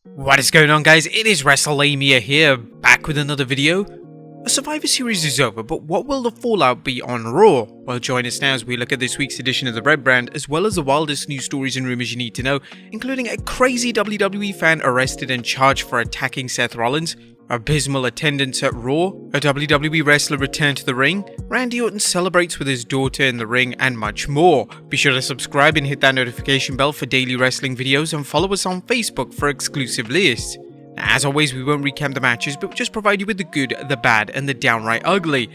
What is going on, guys? It is Wrestlelamia here, back with another video. A Survivor Series is over, but what will the fallout be on Raw? Well, join us now as we look at this week's edition of the Red Brand, as well as the wildest news stories and rumors you need to know, including a crazy WWE fan arrested and charged for attacking Seth Rollins, abysmal attendance at Raw, a WWE wrestler returned to the ring, Randy Orton celebrates with his daughter in the ring, and much more. Be sure to subscribe and hit that notification bell for daily wrestling videos, and follow us on Facebook for exclusive lists. As always, we won't recap the matches, but we'll just provide you with the good, the bad, and the downright ugly.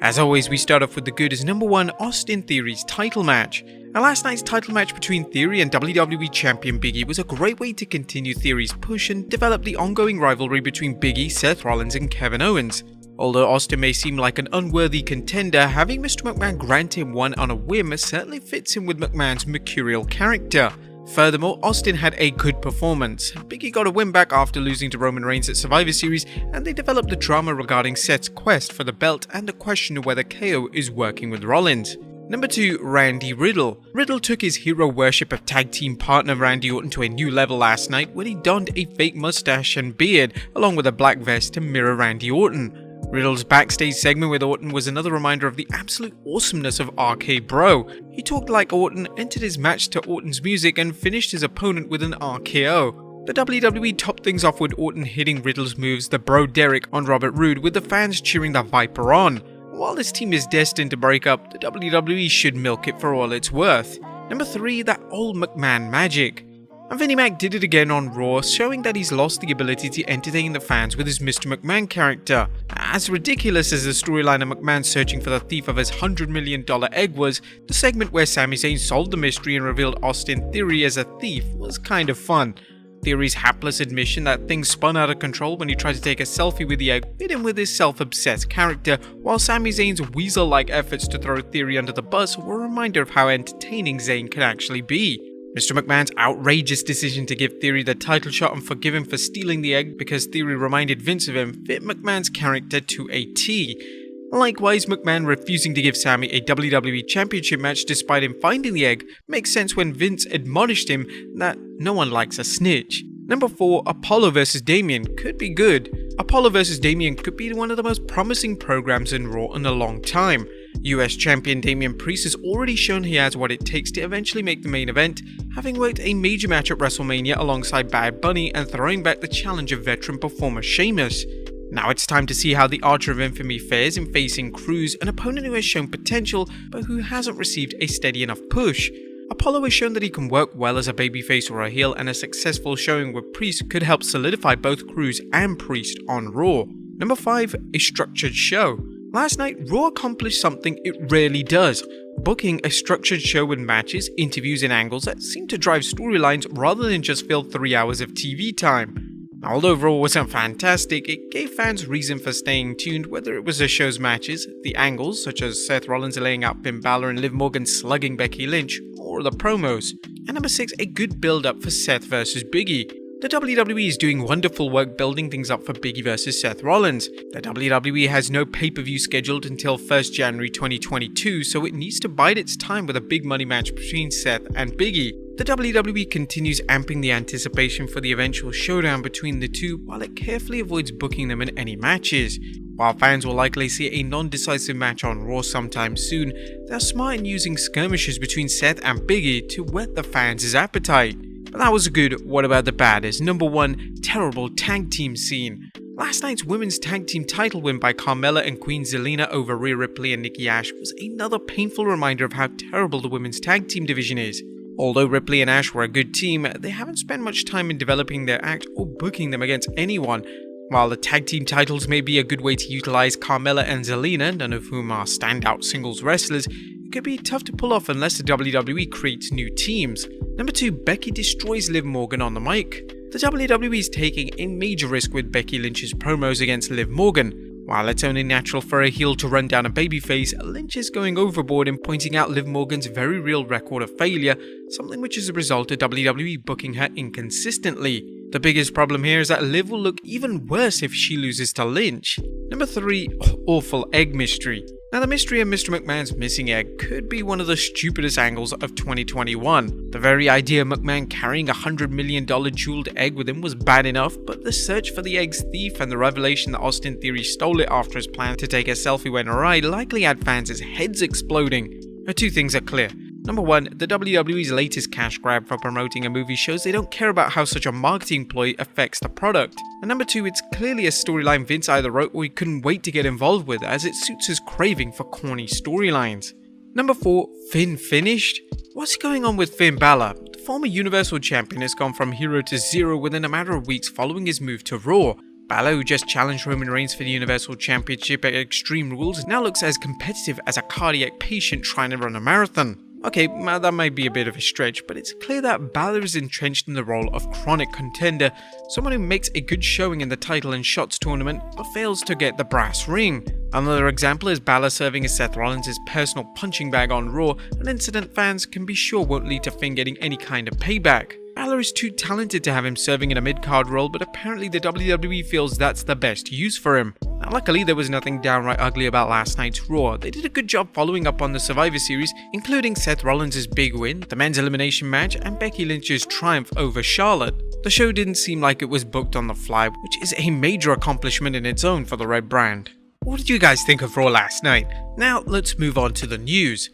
As always, we start off with the good as number 1, Austin Theory's title match. Now, last night's title match between Theory and WWE Champion Big E was a great way to continue Theory's push and develop the ongoing rivalry between Big E, Seth Rollins, and Kevin Owens. Although Austin may seem like an unworthy contender, having Mr. McMahon grant him one on a whim certainly fits in with McMahon's mercurial character. Furthermore, Austin had a good performance. Big E got a win back after losing to Roman Reigns at Survivor Series, and they developed the drama regarding Seth's quest for the belt and the question of whether KO is working with Rollins. Number 2, Randy Riddle. Riddle took his hero worship of tag team partner Randy Orton to a new level last night when he donned a fake mustache and beard along with a black vest to mirror Randy Orton. Riddle's backstage segment with Orton was another reminder of the absolute awesomeness of RK Bro. He talked like Orton, entered his match to Orton's music, and finished his opponent with an RKO. The WWE topped things off with Orton hitting Riddle's moves, the Bro Derek on Robert Roode, with the fans cheering the Viper on. While this team is destined to break up, the WWE should milk it for all it's worth. Number 3, that old McMahon magic. And Vinnie Mac did it again on Raw, showing that he's lost the ability to entertain the fans with his Mr. McMahon character. As ridiculous as the storyline of McMahon searching for the thief of his $100 million egg was, the segment where Sami Zayn solved the mystery and revealed Austin Theory as a thief was kind of fun. Theory's hapless admission that things spun out of control when he tried to take a selfie with the egg fit in with his self-obsessed character, while Sami Zayn's weasel-like efforts to throw Theory under the bus were a reminder of how entertaining Zayn can actually be. Mr. McMahon's outrageous decision to give Theory the title shot and forgive him for stealing the egg because Theory reminded Vince of him fit McMahon's character to a T. Likewise, McMahon refusing to give Sami a WWE Championship match despite him finding the egg makes sense when Vince admonished him that no one likes a snitch. Number 4, Apollo vs Damien could be good. Apollo vs Damien could be one of the most promising programs in Raw in a long time. US Champion Damian Priest has already shown he has what it takes to eventually make the main event, having worked a major match at Wrestlemania alongside Bad Bunny and throwing back the challenge of veteran performer Sheamus. Now it's time to see how the Archer of Infamy fares in facing Cruz, an opponent who has shown potential but who hasn't received a steady enough push. Apollo has shown that he can work well as a babyface or a heel, and a successful showing with Priest could help solidify both Cruz and Priest on Raw. Number 5, a structured show. Last night, Raw accomplished something it rarely does, booking a structured show with matches, interviews, and angles that seem to drive storylines rather than just fill 3 hours of TV time. Now, although Raw wasn't fantastic, it gave fans reason for staying tuned, whether it was the show's matches, the angles such as Seth Rollins laying out Finn Balor and Liv Morgan slugging Becky Lynch, or the promos. And number 6, a good build-up for Seth vs Big E. The WWE is doing wonderful work building things up for Big E vs Seth Rollins. The WWE has no pay-per-view scheduled until 1st January 2022, so it needs to bide its time with a big money match between Seth and Big E. The WWE continues amping the anticipation for the eventual showdown between the two while it carefully avoids booking them in any matches. While fans will likely see a non-decisive match on Raw sometime soon, they're smart in using skirmishes between Seth and Big E to whet the fans' appetite. But that was good. What about the bad? Is number 1, terrible tag team scene. Last night's women's tag team title win by Carmella and Queen Zelina over Rhea Ripley and Nikki Ash was another painful reminder of how terrible the women's tag team division is. Although Ripley and Ash were a good team, they haven't spent much time in developing their act or booking them against anyone. While the tag team titles may be a good way to utilize Carmella and Zelina, none of whom are standout singles wrestlers, it could be tough to pull off unless the WWE creates new teams. Number 2, Becky destroys Liv Morgan on the mic. The WWE is taking a major risk with Becky Lynch's promos against Liv Morgan. While it's only natural for a heel to run down a babyface, Lynch is going overboard in pointing out Liv Morgan's very real record of failure, something which is a result of WWE booking her inconsistently. The biggest problem here is that Liv will look even worse if she loses to Lynch. Number 3, awful egg mystery. Now, the mystery of Mr. McMahon's missing egg could be one of the stupidest angles of 2021. The very idea of McMahon carrying a $100 million jeweled egg with him was bad enough, but the search for the egg's thief and the revelation that Austin Theory stole it after his plan to take a selfie when a ride likely had fans' heads exploding. Now, two things are clear. Number one, the WWE's latest cash grab for promoting a movie shows they don't care about how such a marketing ploy affects the product. And number two, it's clearly a storyline Vince either wrote or he couldn't wait to get involved with, as it suits his craving for corny storylines. Number 4, Finn finished? What's going on with Finn Balor? The former Universal Champion has gone from hero to zero within a matter of weeks following his move to Raw. Balor, who just challenged Roman Reigns for the Universal Championship at Extreme Rules, now looks as competitive as a cardiac patient trying to run a marathon. Okay, that might be a bit of a stretch, but it's clear that Balor is entrenched in the role of chronic contender, someone who makes a good showing in the title and shots tournament, but fails to get the brass ring. Another example is Balor serving as Seth Rollins' personal punching bag on Raw, an incident fans can be sure won't lead to Finn getting any kind of payback. Balor is too talented to have him serving in a mid-card role, but apparently the WWE feels that's the best use for him. Now, luckily there was nothing downright ugly about last night's Raw. They did a good job following up on the Survivor Series, including Seth Rollins' big win, the men's elimination match, and Becky Lynch's triumph over Charlotte. The show didn't seem like it was booked on the fly, which is a major accomplishment in its own for the Red brand. What did you guys think of Raw last night? Now let's move on to the news.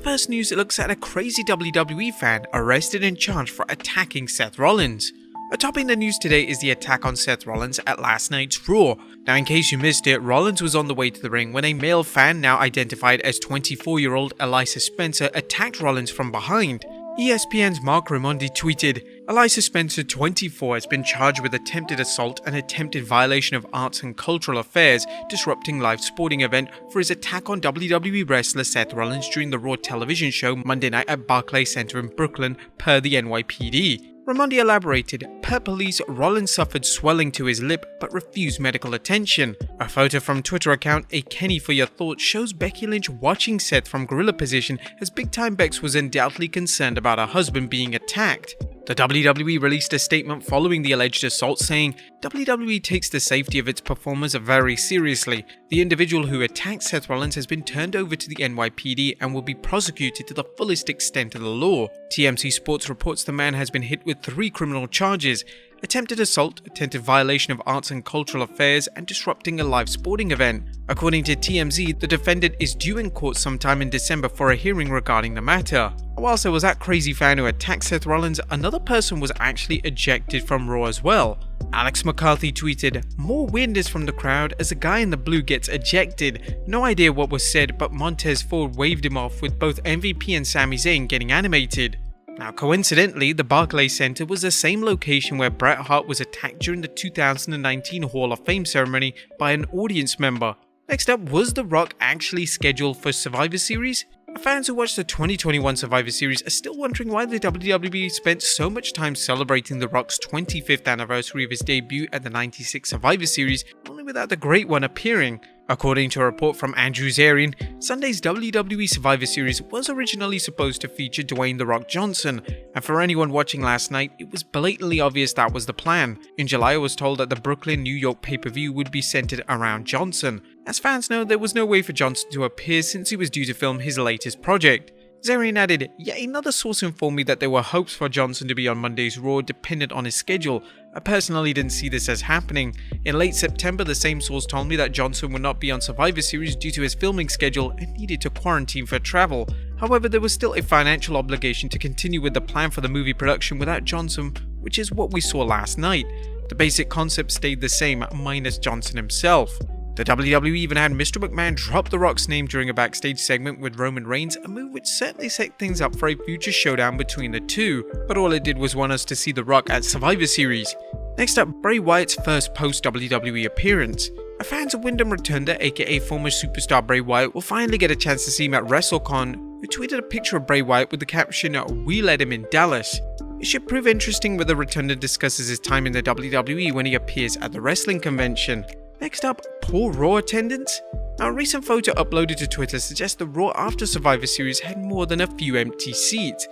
First news looks at a crazy WWE fan arrested and charged for attacking Seth Rollins. Topping the news today is the attack on Seth Rollins at last night's Raw. Now, in case you missed it, Rollins was on the way to the ring when a male fan, now identified as 24-year-old Elisa Spencer, attacked Rollins from behind. ESPN's Mark Raimondi tweeted, "Elisa Spencer, 24, has been charged with attempted assault and attempted violation of arts and cultural affairs, disrupting live sporting event for his attack on WWE wrestler Seth Rollins during the Raw television show Monday night at Barclays Center in Brooklyn, per the NYPD." Raimondi elaborated, per police, Rollins suffered swelling to his lip but refused medical attention. A photo from Twitter account A Kenny for Your Thoughts shows Becky Lynch watching Seth from gorilla position as Big Time Bex was undoubtedly concerned about her husband being attacked. The WWE released a statement following the alleged assault saying, "WWE takes the safety of its performers very seriously. The individual who attacked Seth Rollins has been turned over to the NYPD and will be prosecuted to the fullest extent of the law." TMC Sports reports the man has been hit with 3 criminal charges: attempted assault, attempted violation of arts and cultural affairs, and disrupting a live sporting event. According to TMZ, the defendant is due in court sometime in December for a hearing regarding the matter. Whilst there was that crazy fan who attacked Seth Rollins, another person was actually ejected from Raw as well. Alex McCarthy tweeted, "More wind is from the crowd as a guy in the blue gets ejected. No idea what was said, but Montez Ford waved him off with both MVP and Sami Zayn getting animated." Now, coincidentally, the Barclays Center was the same location where Bret Hart was attacked during the 2019 Hall of Fame ceremony by an audience member. Next up, was The Rock actually scheduled for Survivor Series? Fans who watched the 2021 Survivor Series are still wondering why the WWE spent so much time celebrating The Rock's 25th anniversary of his debut at the 96 Survivor Series, only without the Great One appearing. According to a report from Andrew Zarian, Sunday's WWE Survivor Series was originally supposed to feature Dwayne "The Rock" Johnson, and for anyone watching last night, it was blatantly obvious that was the plan. In July, I was told that the Brooklyn, New York pay-per-view would be centered around Johnson. As fans know, there was no way for Johnson to appear since he was due to film his latest project. Zarian added, "Yet another source informed me that there were hopes for Johnson to be on Monday's Raw dependent on his schedule. I personally didn't see this as happening. In late September, the same source told me that Johnson would not be on Survivor Series due to his filming schedule and needed to quarantine for travel. However, there was still a financial obligation to continue with the plan for the movie production without Johnson, which is what we saw last night. The basic concept stayed the same, minus Johnson himself." The WWE even had Mr. McMahon drop The Rock's name during a backstage segment with Roman Reigns, a move which certainly set things up for a future showdown between the two, but all it did was want us to see The Rock at Survivor Series. Next up, Bray Wyatt's first post-WWE appearance. Fans of Wyndham Rotunda, aka former superstar Bray Wyatt, will finally get a chance to see him at WrestleCon, who tweeted a picture of Bray Wyatt with the caption, "We let him in Dallas." It should prove interesting whether Rotunda discusses his time in the WWE when he appears at the wrestling convention. Next up, poor Raw attendance. Now, a recent photo uploaded to Twitter suggests the Raw after Survivor Series had more than a few empty seats.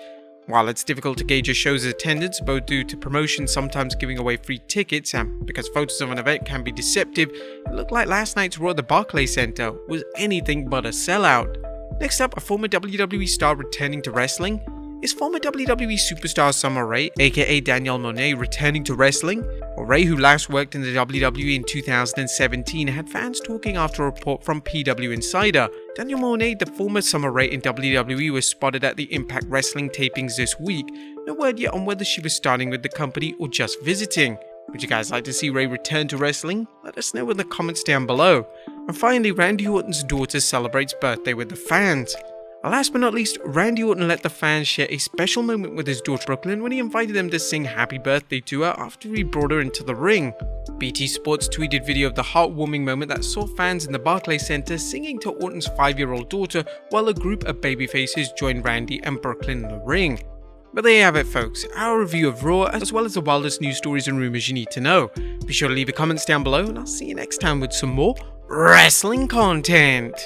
While it's difficult to gauge a show's attendance, both due to promotion sometimes giving away free tickets and because photos of an event can be deceptive, it looked like last night's Raw at the Barclays Center was anything but a sellout. Next up, a former WWE star returning to wrestling. Is former WWE superstar Summer Rae, aka Danielle Monet, returning to wrestling? Well, Rae, who last worked in the WWE in 2017, had fans talking after a report from PW Insider. Danielle Monet, the former Summer Rae in WWE, was spotted at the Impact Wrestling tapings this week. No word yet on whether she was starting with the company or just visiting. Would you guys like to see Rae return to wrestling? Let us know in the comments down below. And finally, Randy Orton's daughter celebrates birthday with the fans. Last but not least, Randy Orton let the fans share a special moment with his daughter Brooklyn when he invited them to sing happy birthday to her after he brought her into the ring. BT Sports tweeted video of the heartwarming moment that saw fans in the Barclays Center singing to Orton's 5-year-old daughter while a group of babyfaces joined Randy and Brooklyn in the ring. But there you have it folks, our review of Raw as well as the wildest news stories and rumors you need to know. Be sure to leave your comments down below and I'll see you next time with some more wrestling content.